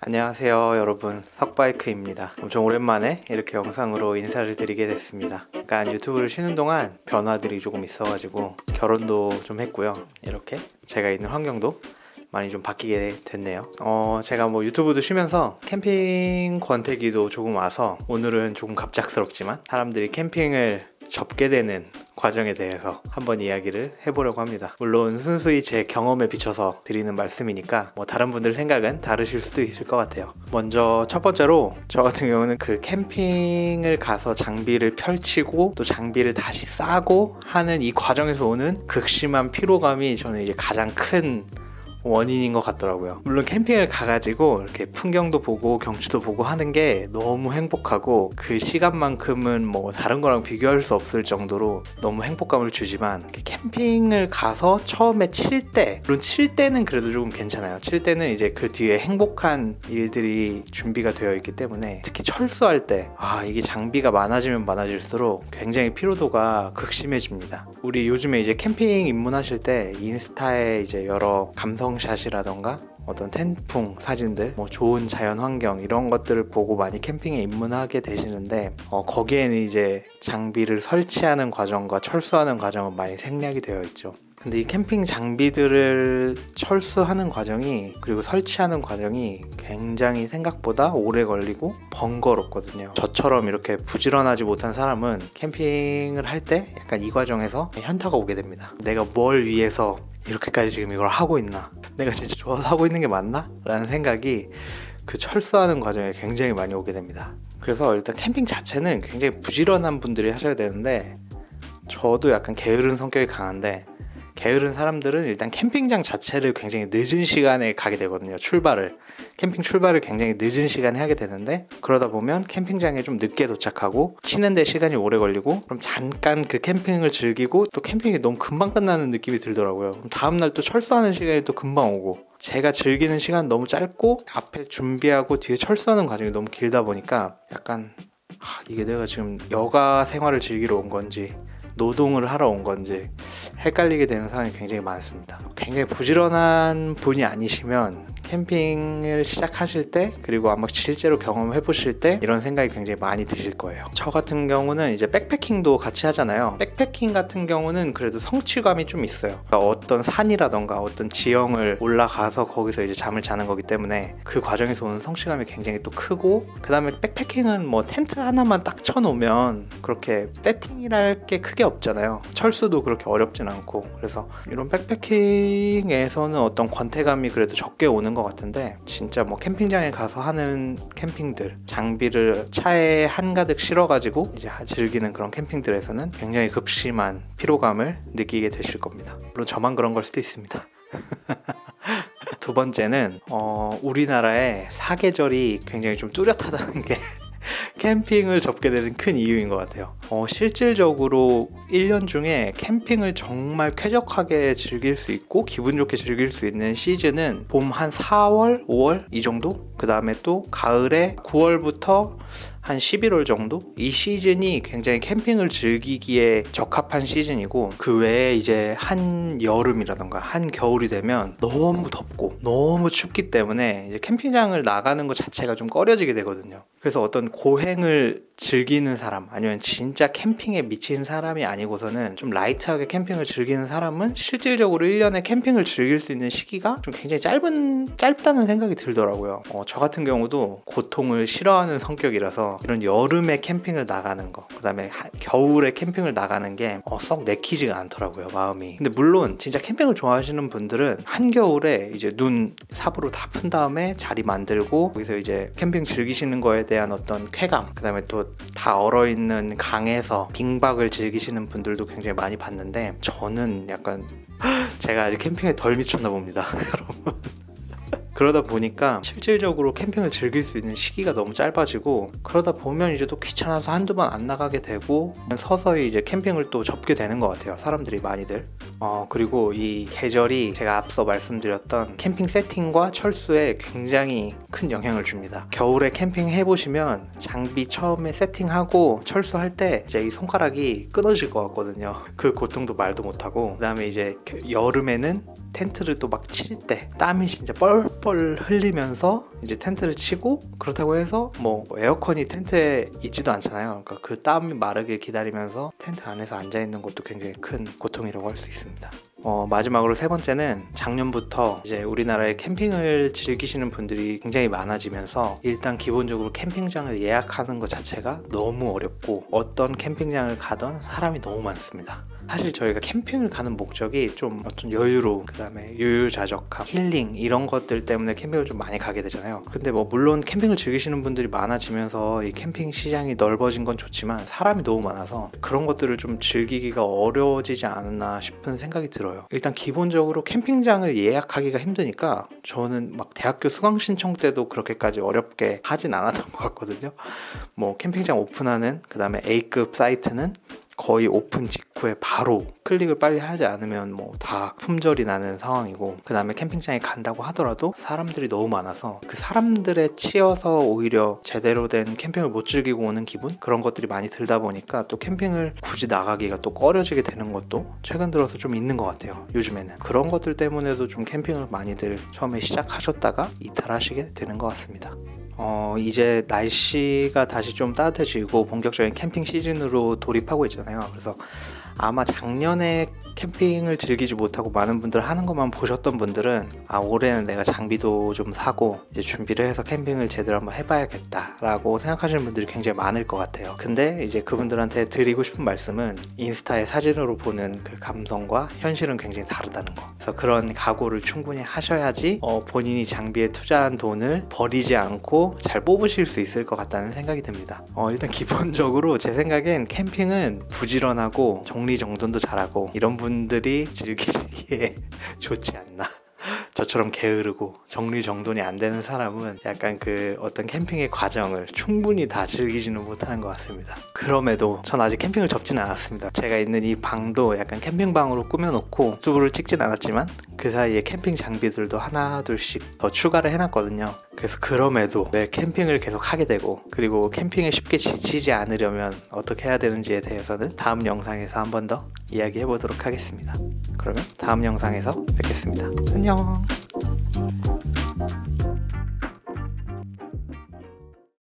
안녕하세요 여러분, 석바이크입니다. 엄청 오랜만에 이렇게 영상으로 인사를 드리게 됐습니다. 약간 유튜브를 쉬는 동안 변화들이 조금 있어가지고 결혼도 좀 했고요. 이렇게 제가 있는 환경도 많이 좀 바뀌게 됐네요. 제가 뭐 유튜브도 쉬면서 캠핑 권태기도 조금 와서 오늘은 조금 갑작스럽지만 사람들이 캠핑을 접게 되는 과정에 대해서 한번 이야기를 해보려고 합니다. 물론 순수히 제 경험에 비춰서 드리는 말씀이니까 뭐 다른 분들 생각은 다르실 수도 있을 것 같아요. 먼저 첫 번째로 저 같은 경우는 그 캠핑을 가서 장비를 펼치고 또 장비를 다시 싸고 하는 이 과정에서 오는 극심한 피로감이 저는 이제 가장 큰 원인인 것 같더라고요. 물론 캠핑을 가가지고 이렇게 풍경도 보고 경치도 보고 하는 게 너무 행복하고 그 시간만큼은 뭐 다른 거랑 비교할 수 없을 정도로 너무 행복감을 주지만 캠핑을 가서 처음에 칠 때, 물론 칠 때는 그래도 조금 괜찮아요. 칠 때는 이제 그 뒤에 행복한 일들이 준비가 되어 있기 때문에 특히 철수할 때 이게 장비가 많아지면 많아질수록 굉장히 피로도가 극심해집니다. 우리 요즘에 이제 캠핑 입문하실 때 인스타에 이제 여러 감성샷이라던가 어떤 텐풍 사진들, 뭐 좋은 자연 환경 이런 것들을 보고 많이 캠핑에 입문하게 되시는데 거기에는 이제 장비를 설치하는 과정과 철수하는 과정은 많이 생략이 되어 있죠. 근데 이 캠핑 장비들을 철수하는 과정이, 그리고 설치하는 과정이 굉장히 생각보다 오래 걸리고 번거롭거든요. 저처럼 이렇게 부지런하지 못한 사람은 캠핑을 할 때 약간 이 과정에서 현타가 오게 됩니다. 내가 뭘 위해서 이렇게까지 지금 이걸 하고 있나? 내가 진짜 좋아서 하고 있는 게 맞나? 라는 생각이 그 철수하는 과정에 굉장히 많이 오게 됩니다. 그래서 일단 캠핑 자체는 굉장히 부지런한 분들이 하셔야 되는데, 저도 약간 게으른 성격이 강한데, 게으른 사람들은 일단 캠핑장 자체를 굉장히 늦은 시간에 가게 되거든요. 캠핑 출발을 굉장히 늦은 시간에 하게 되는데, 그러다 보면 캠핑장에 좀 늦게 도착하고 치는데 시간이 오래 걸리고, 그럼 잠깐 그 캠핑을 즐기고 또 캠핑이 너무 금방 끝나는 느낌이 들더라고요. 그럼 다음날 또 철수하는 시간이 또 금방 오고, 제가 즐기는 시간 너무 짧고 앞에 준비하고 뒤에 철수하는 과정이 너무 길다 보니까 약간 이게 내가 지금 여가 생활을 즐기러 온 건지 노동을 하러 온 건지 헷갈리게 되는 상황이 굉장히 많습니다. 굉장히 부지런한 분이 아니시면 캠핑을 시작하실 때, 그리고 아마 실제로 경험해 보실 때 이런 생각이 굉장히 많이 드실 거예요. 저 같은 경우는 이제 백패킹도 같이 하잖아요. 백패킹 같은 경우는 그래도 성취감이 좀 있어요. 그러니까 어떤 산이라던가 어떤 지형을 올라가서 거기서 이제 잠을 자는 거기 때문에 그 과정에서 오는 성취감이 굉장히 또 크고, 그 다음에 백패킹은 뭐 텐트 하나만 딱 쳐놓으면 그렇게 세팅이랄 게 크게 없잖아요. 철수도 그렇게 어렵진 않고, 그래서 이런 백패킹에서는 어떤 권태감이 그래도 적게 오는 것 같은데, 진짜 뭐 캠핑장에 가서 하는 캠핑들, 장비를 차에 한가득 실어가지고 이제 즐기는 그런 캠핑들에서는 굉장히 급심한 피로감을 느끼게 되실 겁니다. 물론 저만 그런 걸 수도 있습니다. 두 번째는 우리나라의 사계절이 굉장히 좀 뚜렷하다는 게 캠핑을 접게 되는 큰 이유인 것 같아요. 실질적으로 1년 중에 캠핑을 정말 쾌적하게 즐길 수 있고 기분 좋게 즐길 수 있는 시즌은 봄 한 4월, 5월 이 정도? 그 다음에 또 가을에 9월부터 한 11월 정도? 이 시즌이 굉장히 캠핑을 즐기기에 적합한 시즌이고, 그 외에 이제 한여름이라던가 한겨울이 되면 너무 덥고 너무 춥기 때문에 이제 캠핑장을 나가는 것 자체가 좀 꺼려지게 되거든요. 그래서 어떤 고행을 즐기는 사람, 아니면 진짜 캠핑에 미친 사람이 아니고서는 좀 라이트하게 캠핑을 즐기는 사람은 실질적으로 1년에 캠핑을 즐길 수 있는 시기가 좀 굉장히 짧다는 생각이 들더라고요. 저 같은 경우도 고통을 싫어하는 성격이라서 이런 여름에 캠핑을 나가는 거, 그 다음에 겨울에 캠핑을 나가는 게 썩 내키지가 않더라고요, 마음이. 근데 물론 진짜 캠핑을 좋아하시는 분들은 한겨울에 이제 눈 삽으로 다 푼 다음에 자리 만들고 거기서 이제 캠핑 즐기시는 거에 대한 어떤 쾌감, 그 다음에 또 다 얼어있는 강에서 빙박을 즐기시는 분들도 굉장히 많이 봤는데, 저는 약간 제가 아직 캠핑에 덜 미쳤나 봅니다. 여러분, 그러다 보니까 실질적으로 캠핑을 즐길 수 있는 시기가 너무 짧아지고, 그러다 보면 이제 또 귀찮아서 한두 번 안 나가게 되고 서서히 이제 캠핑을 또 접게 되는 것 같아요, 사람들이 많이들. 그리고 이 계절이 제가 앞서 말씀드렸던 캠핑 세팅과 철수에 굉장히 큰 영향을 줍니다. 겨울에 캠핑 해보시면 장비 처음에 세팅하고 철수할 때 이제 이 손가락이 끊어질 것 같거든요. 그 고통도 말도 못하고, 그 다음에 이제 여름에는 텐트를 또 막 칠 때 땀이 진짜 뻘뻘 뻘뻘 흘리면서 이제 텐트를 치고, 그렇다고 해서 뭐 에어컨이 텐트에 있지도 않잖아요. 그러니까 그 땀이 마르길 기다리면서 텐트 안에서 앉아 있는 것도 굉장히 큰 고통이라고 할 수 있습니다. 마지막으로 세 번째는 작년부터 이제 우리나라에 캠핑을 즐기시는 분들이 굉장히 많아지면서 일단 기본적으로 캠핑장을 예약하는 것 자체가 너무 어렵고, 어떤 캠핑장을 가던 사람이 너무 많습니다. 사실 저희가 캠핑을 가는 목적이 좀 어떤 여유로움, 그 다음에 유유자적함, 힐링 이런 것들 때문에 캠핑을 좀 많이 가게 되잖아요. 근데 뭐 물론 캠핑을 즐기시는 분들이 많아지면서 이 캠핑 시장이 넓어진 건 좋지만 사람이 너무 많아서 그런 것들을 좀 즐기기가 어려워지지 않았나 싶은 생각이 들어요. 일단 기본적으로 캠핑장을 예약하기가 힘드니까 저는 막 대학교 수강 신청 때도 그렇게까지 어렵게 하진 않았던 것 같거든요. 뭐 캠핑장 오픈하는 그 다음에 A급 사이트는 거의 오픈 직후에 바로 클릭을 빨리 하지 않으면 뭐 다 품절이 나는 상황이고, 그 다음에 캠핑장에 간다고 하더라도 사람들이 너무 많아서 그 사람들에 치여서 오히려 제대로 된 캠핑을 못 즐기고 오는 기분? 그런 것들이 많이 들다 보니까 또 캠핑을 굳이 나가기가 또 꺼려지게 되는 것도 최근 들어서 좀 있는 것 같아요. 요즘에는 그런 것들 때문에도 좀 캠핑을 많이들 처음에 시작하셨다가 이탈하시게 되는 것 같습니다. 이제 날씨가 다시 좀 따뜻해지고 본격적인 캠핑 시즌으로 돌입하고 있잖아요. 그래서 아마 작년에 캠핑을 즐기지 못하고 많은 분들 하는 것만 보셨던 분들은 올해는 내가 장비도 좀 사고 이제 준비를 해서 캠핑을 제대로 한번 해봐야겠다 라고 생각하시는 분들이 굉장히 많을 것 같아요. 근데 이제 그분들한테 드리고 싶은 말씀은 인스타의 사진으로 보는 그 감성과 현실은 굉장히 다르다는 거. 그래서 그런 각오를 충분히 하셔야지 본인이 장비에 투자한 돈을 버리지 않고 잘 뽑으실 수 있을 것 같다는 생각이 듭니다. 일단 기본적으로 제 생각엔 캠핑은 부지런하고 정리정돈도 잘하고 이런 분들이 즐기기에 좋지 않나. 저처럼 게으르고 정리정돈이 안 되는 사람은 약간 그 어떤 캠핑의 과정을 충분히 다 즐기지는 못하는 것 같습니다. 그럼에도 전 아직 캠핑을 접지는 않았습니다. 제가 있는 이 방도 약간 캠핑방으로 꾸며놓고 유튜브를 찍진 않았지만 그 사이에 캠핑 장비들도 하나 둘씩 더 추가를 해놨거든요. 그래서 그럼에도 왜 캠핑을 계속 하게 되고, 그리고 캠핑에 쉽게 지치지 않으려면 어떻게 해야 되는지에 대해서는 다음 영상에서 한 번 더 이야기해 보도록 하겠습니다. 그러면 다음 영상에서 뵙겠습니다. 안녕.